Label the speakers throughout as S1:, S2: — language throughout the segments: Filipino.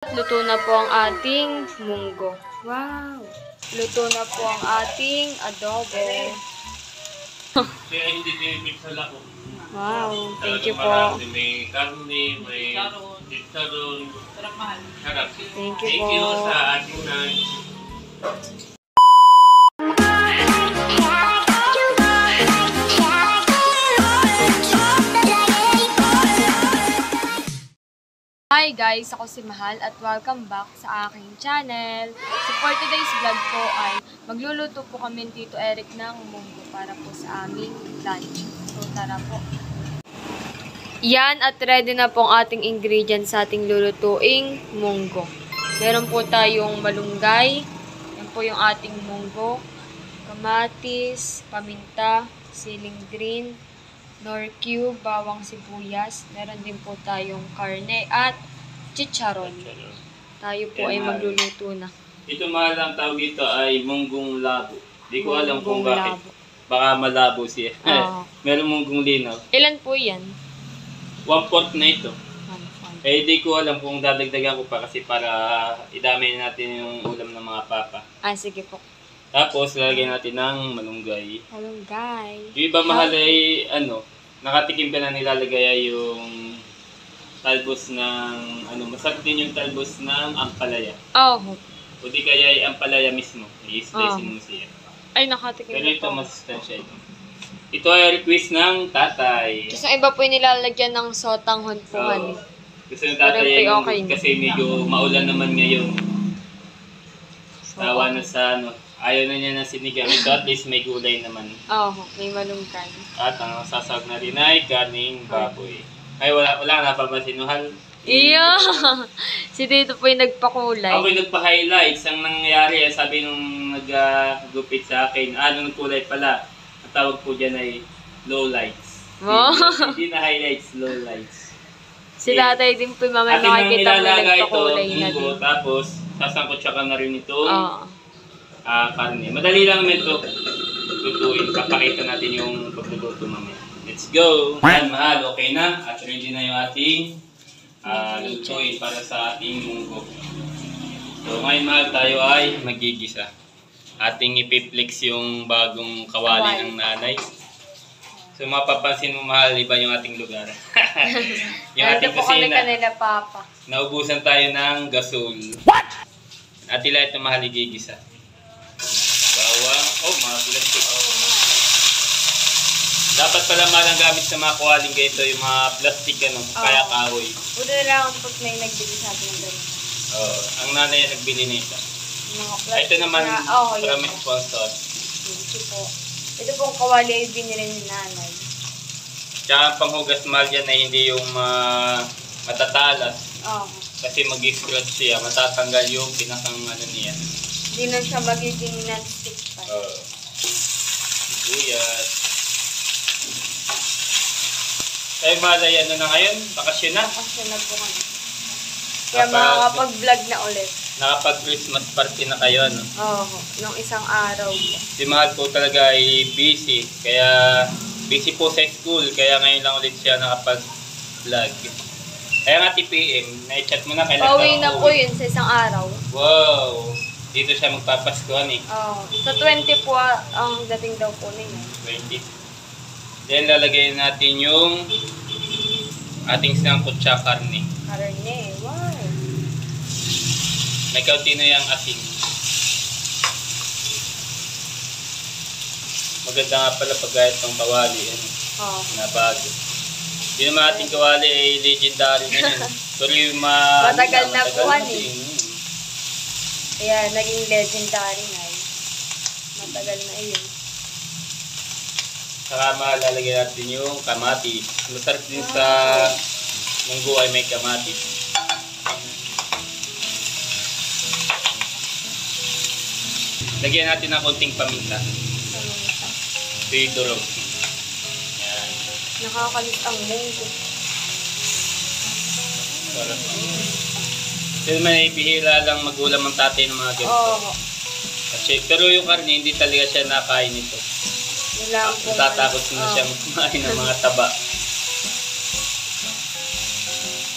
S1: Luto na po ang ating munggo. Wow! Luto na po ang ating adobo.
S2: Kaya hindi dinipit sa lako.
S1: Wow! Thank you po.
S2: May karne, may chicharon.
S3: Sarap mahal.
S2: Sarap.
S1: Thank you
S2: Thank
S1: po.
S2: you sa ating
S1: Hi guys! Ako si Mahal at welcome back sa aking channel. So for today's vlog po ay magluluto po kami Tito Eric ng munggo para po sa aming lunch. So tara po. Yan at ready na po ang ating ingredients sa ating lulutuing munggo. Meron po tayong malunggay. Yan po yung ating munggo. Kamatis, paminta, siling green, nor cube, bawang sibuyas. Meron din po tayong karne at chicharon. Tayo po ay magluluto na.
S2: Ito mahal ang tawag dito ay munggong labo. Di ko alam kung
S1: Munggong
S2: bakit.
S1: labo.
S2: Baka malabo siya.
S1: Oo.
S2: Meron munggong linaw.
S1: Ilan po yan?
S2: 1/4 na ito. Eh, di ko alam kung dadagdagan ko pa kasi para idamay natin yung ulam ng mga papa.
S1: Ah, sige po.
S2: Tapos, lalagyan natin ng malunggay.
S1: Malunggay.
S2: Yung iba mahal ay, nakatikim ka na nilalagay ay yung talbos ng, masarap din yung talbos ng ampalaya.
S1: Oh.
S2: O di kaya ay ampalaya mismo. I-slice mo siya.
S1: Ay, nakatikim
S2: Pero
S1: na
S2: ito,
S1: po.
S2: masustansya ito. Ito ay request ng tatay.
S1: Tapos yung iba po yung nilalagyan ng sotang honpungan.
S2: Gusto ng tatay ay
S1: Pero okay.
S2: kasi medyo maulan naman ngayon. Tawa na sa ayaw na niya ng sinigang. Ito at least may gulay naman.
S1: May malunggay.
S2: At ang sasawag na rin ay karning baboy. Ay, wala na pa ba sinuhal?
S1: Iya! Si Tito po yung nagpakulay.
S2: Ako yung nagpa-highlights. Ang nangyayari, sabi nung nag-gupit sa akin, nagkulay pala. Ang tawag po dyan ay low lights.
S1: Wow.
S2: Hindi na highlights, low lights.
S1: Si tatay din po yung mamaya
S2: Atin nang
S1: makikita mo
S2: nilalaga ito,
S1: nagpakulay na din.
S2: munggo, tapos sasangkot siya ka na rin itong
S1: Oo.
S2: karne. Madali lang naman ito lutuin. Papakita natin yung pagluluto mamaya. Let's go! Yan, mahal. Okay na. At ready na yung ating lutuin para sa ating munggo. So, ngayon mahal tayo ay magigisa. Ating ipiplex yung bagong kawali ng nanay. So, mapapansin mo mahal, iba yung ating lugar. Yung
S1: Ito
S2: ating
S1: po kami
S2: kusina.
S1: kanila, Papa.
S2: Naubusan tayo ng gasol. What? At ila ito mahal igigisa. Bawang. Oh, mga plastic. Dapat pala malang gamit sa mga kuwaling ganito, yung mga plastic kaya kahoy.
S1: Buti na lang pag may nagbili sa atin ng ganun.
S2: Ang nanay ang nagbili nito.
S1: Mga
S2: Ito naman,
S1: yan
S2: from
S1: po.
S2: sponsor.
S1: Thank you po. Ito pong kawali ay binili ni nanay.
S2: Tsaka ang panghugas mahal yan ay hindi yung matatalas. Kasi mag-scratch siya, matatanggal yung pinakang niya.
S1: Hindi na siya magiging non-stick pa.
S2: Sibuyas. Tayo malay na ngayon, bakasyon na.
S1: Kasi na po kami. Kaya makakapag-vlog na ulit.
S2: Nakapag-Christmas party na kayo,
S1: Nung isang araw po.
S2: Si Mahal po talaga ay busy. Kaya busy po sa school. Kaya ngayon lang ulit siya nakapag-vlog. Kaya nga TPM, na-chat mo na kailan
S1: Pauwi na po yun sa isang araw.
S2: Wow! Dito siya magpapaskuhan eh.
S1: Sa 20 po ang dating daw po ninyo.
S2: 20. Then lalagay natin yung ating sangkot sa karne.
S1: Karne, wow.
S2: May kaunti na yung asin. Maganda nga pala pag gayat ng kawali. Na bago. Hindi naman ating kawali ay legendary na yun. Pero yung
S1: matagal na po
S2: din.
S1: Kaya naging legendary na yun. Matagal na yun.
S2: Saka malalagay natin yung kamatis. Masarap din sa munggo ay may kamatis. Lagyan natin ng konting paminta. Pidoro. Yan.
S1: Nakakalit ang munggo.
S2: Sarap. Kasi may bihira lang magulam ang tatay ng mga ganito. Kasi, pero yung karne, hindi talaga siya nakain ito. Tatakot na siya kumain ng mga taba.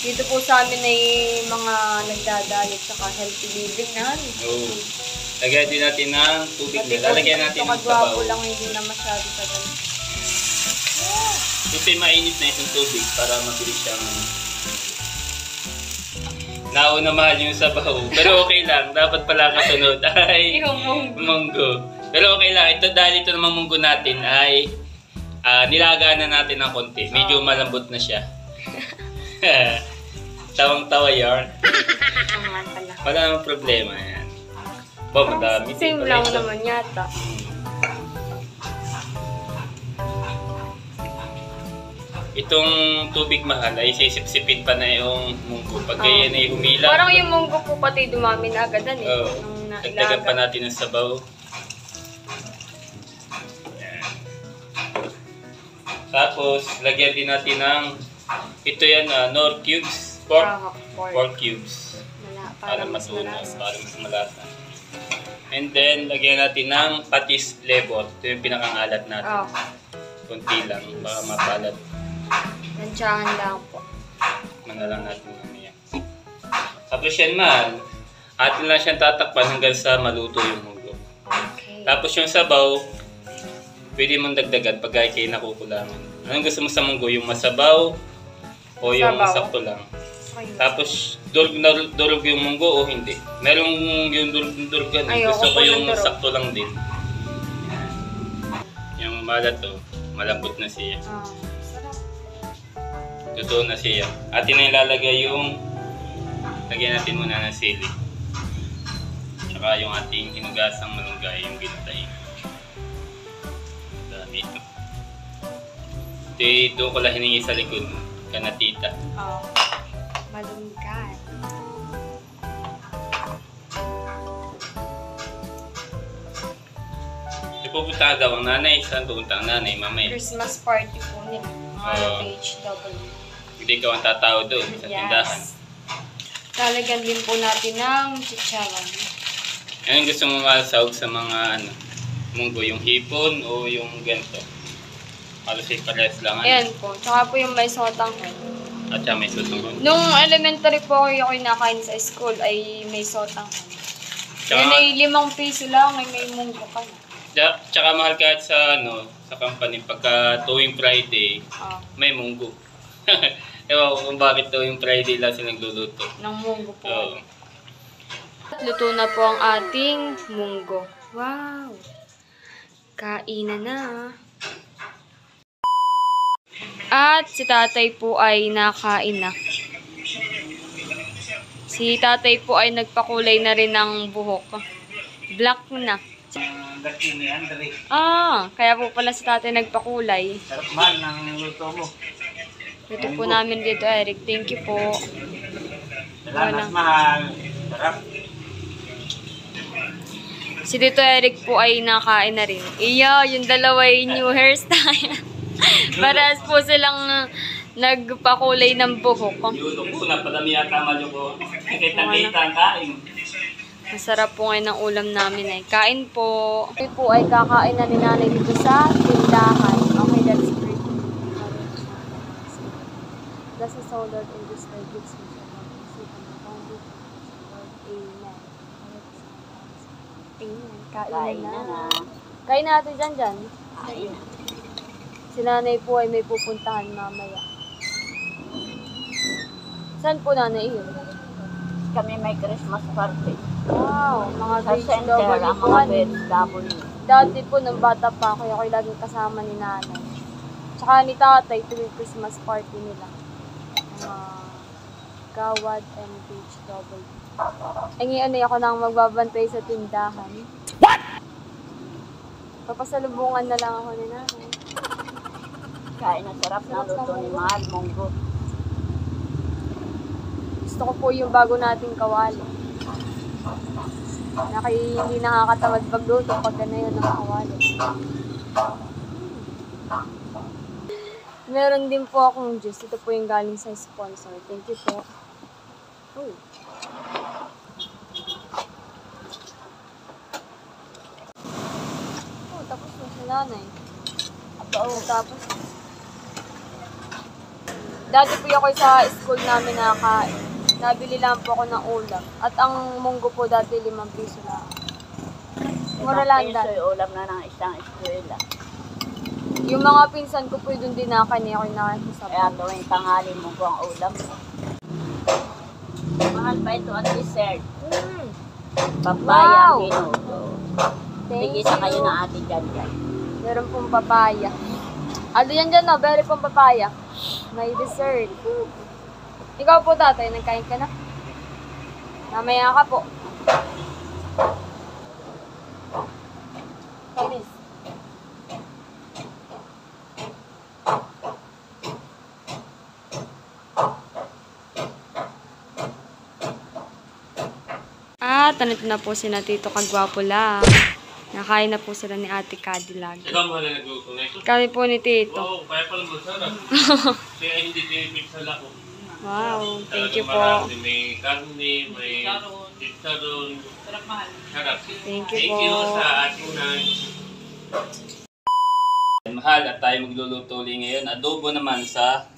S1: Dito po sa amin ay mga nagdadalit saka healthy living na.
S2: Oo. Lagyan din natin ng tubig
S1: Pati
S2: na. Lalagyan natin ng
S1: kagwapo
S2: sabaw.
S1: lang, hindi na masyado sa ganun.
S2: Ito yung mainit na itong tubig para mabilis siyang nauna mahal yung sabaw. Pero okay lang. Dapat pala kasunod ay
S1: Yung munggo.
S2: munggo. Pero okay lang. Ito dahil ito naman munggo natin ay nilagaan na natin ng konti. Medyo malambot na siya. Tawang-tawa yarn.
S1: Angan pala.
S2: Wala namang problema yan. Ba, madami.
S1: Same lang naman yata.
S2: Itong tubig mahal ay sisip-sipin pa na yung munggo. Pag ganyan ay humila.
S1: Parang yung munggo po pati dumami na agad eh.
S2: Oo.
S1: Nung
S2: Dagdagan pa natin ng sabaw. Yan. Tapos, lagyan din natin ng ito yan, Knorr cubes. Pork cubes. Para mas malasa. Para mas malasa. And then, lagyan natin ng patis flavor. Ito yung pinakang-alat natin. Kunti lang, baka mapalat.
S1: Tansyahan lang po.
S2: Manalang natin mamaya. Tapos yan man, atin lang siyang tatakpan hanggang sa maluto yung munggo.
S1: Okay.
S2: Tapos yung sabaw, pwede mong dagdagan pag kayo nakukulangan. Anong gusto mo sa munggo? Yung masabaw o yung
S1: Sabaw.
S2: sakto lang?
S1: Okay.
S2: Tapos, durog yung munggo o hindi? Merong yung durog yan.
S1: Ayoko
S2: Gusto ko
S1: po ng
S2: yung
S1: durog.
S2: sakto lang din. Yung malat to, malambot na siya.
S1: Sarap.
S2: Totoo na siya. Atin na ilalagay yung lagyan natin muna ng sili. Tsaka yung ating hinugasang malunggay, yung ginatay. Dami ito. Ito doon ko lang hiningi sa likod. Kanatita.
S1: Malunggay.
S2: Pupunta daw ang nanay. Saan pupunta ang nanay? Mamaya.
S1: Christmas party po nila. PHW.
S2: Hindi ka ang tatao doon sa tindahan.
S1: Talagyan din po natin ng chicharon.
S2: Anong gusto mo masahog sa mga munggo? Yung hipon o yung ganito? Halos ay parehas lang.
S1: Ayan po. Tsaka po yung may sotang head.
S2: At saka may susunod.
S1: Nung elementary po ako nakain sa school ay may sotang head. Yan ay 5 piso lang ay may munggo ka na.
S2: Tsaka mahal kahit sa sa company pagka tuwing Friday may munggo. Ewan ko kung bakit tuwing Friday lang sila nagluluto.
S1: Ng munggo po.
S2: Oo.
S1: Luto na po ang ating munggo. Wow! Kainan na. At si tatay po ay nakain na. Si tatay po ay nagpakulay na rin ng buhok. Black na. Kaya po pala si tatay nagpakulay.
S2: Sarap mahal ng luto mo.
S1: Luto po namin dito, Eric. Thank you po.
S2: Salamat mahal. Sarap.
S1: Si Tito Eric po ay nakain na rin. Iyo, yung dalawa ay new hairstyle. Parehas po silang nagpakulay ng buhok.
S2: Luto ko, napadami yata malo ko. Kita-kita ang kain.
S1: Masarap po ngayon ang ulam namin ay. Kain po. Kami po ay kakain na ni nanay dito sa tindahan. Okay, that's great. That's a solid in this way. Gives me Amen. Amen. Kain na. Kain natin dyan.
S3: Kain.
S1: Si nanay po ay may pupuntahan mamaya. Saan po nanay yun?
S3: Kami may Christmas party.
S1: Wow, mga
S3: Sa center, ang
S1: po.
S3: mga BHW.
S1: Dati po, nung bata pa ako, ako'y laging kasama ni nanay. Tsaka ni tatay, tuwing Christmas party nila. Gawad and BHW. Ay ngayon ay ako nang magbabantay sa tindahan. What? Papasalubungan na lang ako ni nanay.
S3: Kain na sarap na luto ni Mahal Munggo.
S1: Gusto ko po yung bago nating kawali. Hindi nakakatamad pagluto pag ganayon ng kawali. Meron din po akong juice. Ito po yung galing sa sponsor. Thank you po. Uy. Tapos na si nanay. Tapos Dati po ako sa school namin nakakain. Nabili lang po ako ng ulam. At ang munggo po dati 5 piso lang. Mura lang dati.
S3: Ulam na ng isang eskwela.
S1: Yung mga pinsan ko po doon din nakakain. Ako yung nakakisap.
S3: Kaya tuwing tanghali mo ko ang ulam. Mahal pa ito at dessert. Papaya
S1: Wow!
S3: ginuto.
S1: Thank
S3: Bigyan na kayo
S1: you.
S3: ng ate dyan dyan.
S1: Meron pong papaya. Ano yan dyan, no? Meron pong papaya. May dessert. Ikaw po, tatay, nagkain ka na? Mamaya ka po. Kamis. Nandito na po si na Tito Kagwapo lang. Nakain na po sila ni Ate Cadillac.
S2: Ikaw mahal na nagluto na ito.
S1: Kami po ni Tito.
S2: Oo, kaya pala masarap. Kaya hindi tinipixal ako.
S1: Wow, thank you
S2: Talagang marami.
S1: po.
S2: May karne, may chicharon. Sarap mahal. Sarap.
S1: Thank you
S2: Thank
S1: po.
S2: you sa ating mahal at tayo magluluto ulit ngayon. Adobo naman sa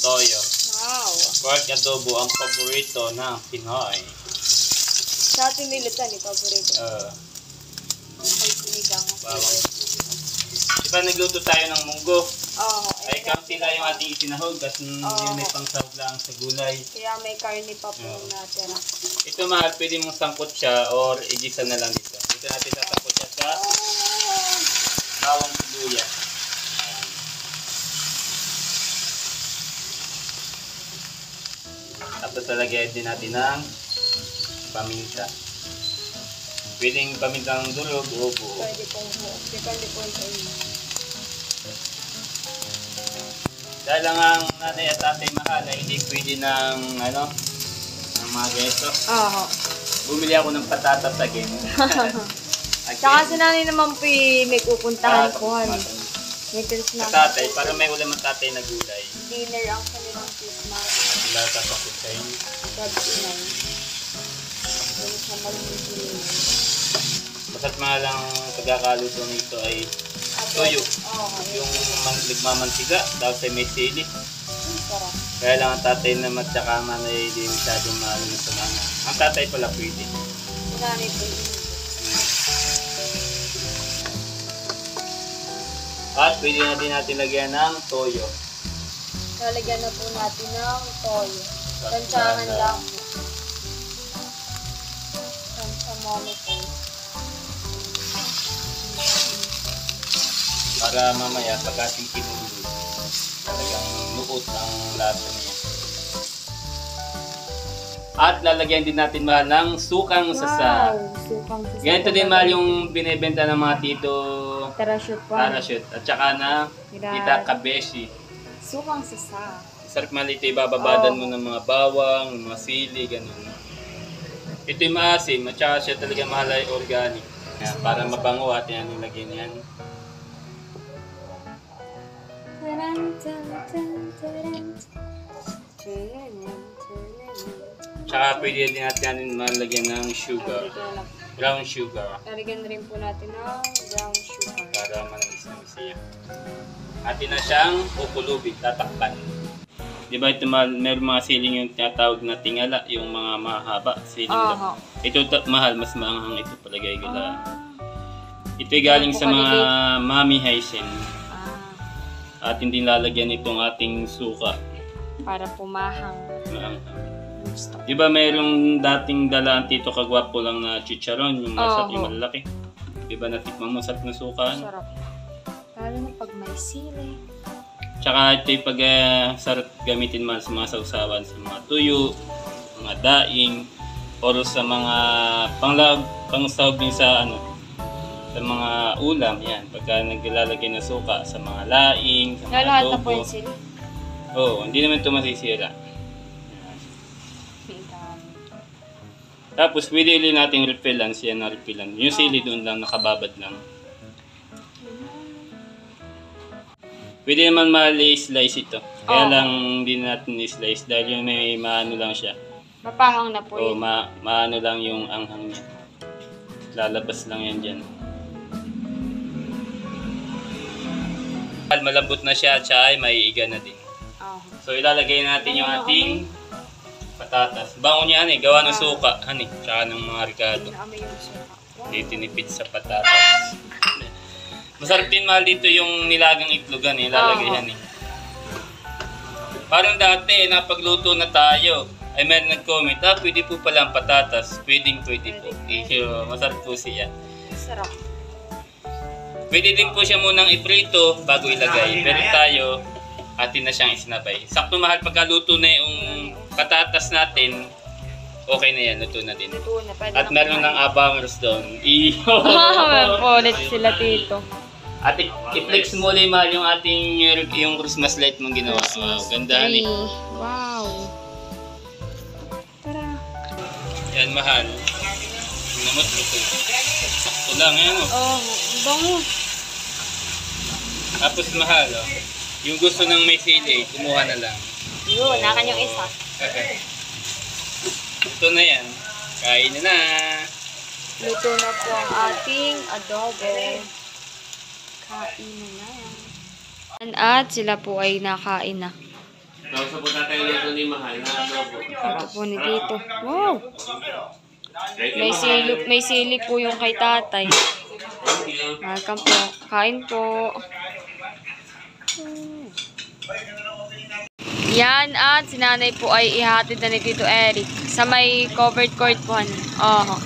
S2: toyo.
S1: Wow.
S2: Pork adobo ang paborito ng Pinoy.
S1: Sa ating nilutan, paborito. Ay, sinigang.
S2: Bawang. Diba nagluto tayo ng munggo?
S1: Oo.
S2: Ay kaunti lang yung ating itinahog kasi yun may pangsahog lang sa gulay.
S1: Kaya may karne pa po natira.
S2: Ito mahal, pwede mong sangkot siya or igisa na lang dito. Dito natin sasangkot siya sa bawang sibuyas. Tapos lalagyan din natin ng paminta. Pwedeng pamintang durog o buo.
S1: Pwede pong buo. Depende po sa inyo.
S2: Dahil lang ang nanay at tatay mahal ay hindi pwede ng ng mga gesto.
S1: Oo.
S2: Bumili ako ng patatas again.
S1: Tsaka si nanay naman po may pupuntahan po. May
S2: Sa
S1: Christmas.
S2: tatay, para may ulam ang tatay na gulay.
S1: Dinner ang kanilang Christmas.
S2: Wala tapos sa inyo.
S1: Gab-inan. Yung sa mag-inan.
S2: Basta't mga lang pagkakaluto nito ay toyo.
S1: Oo.
S2: Yung nagmamantiga, tapos ay may sili.
S1: Sarap.
S2: Kaya lang ang tatay naman at saka man ay di masyadong mahalo na sa mga. Ang tatay pala pwede.
S1: Si nanay po yun.
S2: At pwede na din natin lagyan ng toyo.
S1: Lalagyan na po natin ng toyo. Tansyahan lang. Tansya mami po.
S2: Para mamaya pag ating kinulo, talagang luot ang lasa niya. At lalagyan din natin mahal ng sukang sasa.
S1: Wow! Sukang sasa.
S2: Ganito din mahal yung binibenta ng mga tito
S1: Parachute po.
S2: parachute. At saka na tita kabeshi.
S1: Sukang sasa.
S2: Sarap malito, ibababadan mo ng mga bawang, mga sili, ganun. Ito yung maasim, at saka siya talaga mahal ay organic. Kaya para mabango at yan yung lagyan yan. Tsaka pwede din natin malagyan ng sugar. Brown sugar.
S1: Lalagyan na rin po natin ng brown sugar.
S2: Para manamis na siya. Atin na siyang kukulubin, tatakpan. Di ba ito meron mga siling yung tinatawag na tingala, yung mga mahaba siling
S1: Aha.
S2: Ito mahal, mas maanghang ito palagay ko lang. Ito ay galing sa mga mami haisin. At hindi lalagyan itong ating suka.
S1: Para pumahang.
S2: Maanghang.
S1: Gusto.
S2: Di ba mayroong dating dalaan Tito Kagwapo lang na chicharon, yung masarap yung malalaki. Di ba natikman mo sarap na suka?
S1: Sarap. Lalo na pag may sili.
S2: Tsaka ito yung pag sarap gamitin man sa mga sausawan, sa mga tuyo, mga daing, o sa mga pangsahog din sa sa mga ulam, yan. Pagka naglalagay ng suka sa mga laing, sa mga
S1: Lahat na po
S2: adobo.
S1: yung sili.
S2: Oo, hindi naman ito masisira. Tapos pwede ulit nating refillan, siya na refillan. Yung sili doon lang, nakababad lang. Pwede naman mali-slice ito. Kaya lang hindi natin i-slice dahil yung may maano lang siya.
S1: Mapahang na po
S2: O
S1: yun.
S2: maano lang yung anghang niya. Lalabas lang yan dyan. Malambot na siya at siya ay maiiga na din. So ilalagay natin yung ating patatas. Bango niya, honey. Gawa ng suka, honey. Tsaka ng mga ricado.
S1: Naamoy yung suka.
S2: Hindi tinipid sa patatas. Masarap din mahal dito yung nilagang itlogan eh. Lalagay yan eh. Parang dati, napagluto na tayo. Ay meron nag-comment, pwede po pala ang patatas. Pwede po. Masarap po siya.
S1: Sarap.
S2: Pwede din po siya munang iprito bago ilagay. Pero tayo, atin na siyang isinabay. Sakto mahal pagkaluto na yung patatas natin, okay na yan, luto na din.
S1: Luto na. Pwede
S2: At meron ng abangers doon.
S1: Meron po ulit sila tito.
S2: At i-flex mo ulit mahal yung ating yung Christmas light mong ginawa. Wow, ganda ni.
S1: Wow. Tara.
S2: Yan mahal. Tingnan mo, luto. Sakto lang yan oh.
S1: Oh, bango.
S2: Tapos mahal oh. Yung gusto ng may sili, kumuha na lang.
S1: Yun, nakan yung isa.
S2: Ito na yan. Kain na na.
S1: Luto na po ang ating adobo. Kain na yan. At sila po ay nakain na.
S2: Nausa po natin luto ni mahal na adobo.
S1: Ito po ni Tito. Wow! May sili po yung kay tatay.
S2: Thank you.
S1: Welcome po. Kain po. Yan, at si nanay po ay ihatid na ni Tito Eric sa may covered court po. Oh,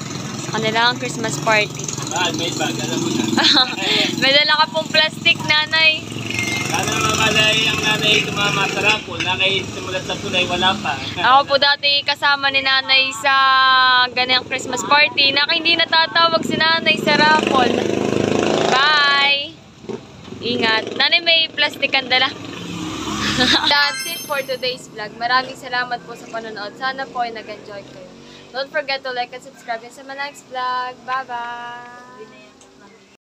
S1: sa kanilang Christmas party.
S2: Mahal, may bag. Alam mo na.
S1: May dala ka pong plastic, nanay.
S2: Sana mamalay ang nanay tumama sa rapol. Nakay simulat sa tulay, wala pa.
S1: Ako po dati kasama ni nanay sa ganang Christmas party. Hindi natatawag si nanay sa raffle. Bye! Ingat. Nanay, may plastic ang dala. That's it for today's vlog. Maraming salamat po sa panonood. Sana po ay nag-enjoy kayo. Don't forget to like and subscribe sa my next vlog. Bye-bye!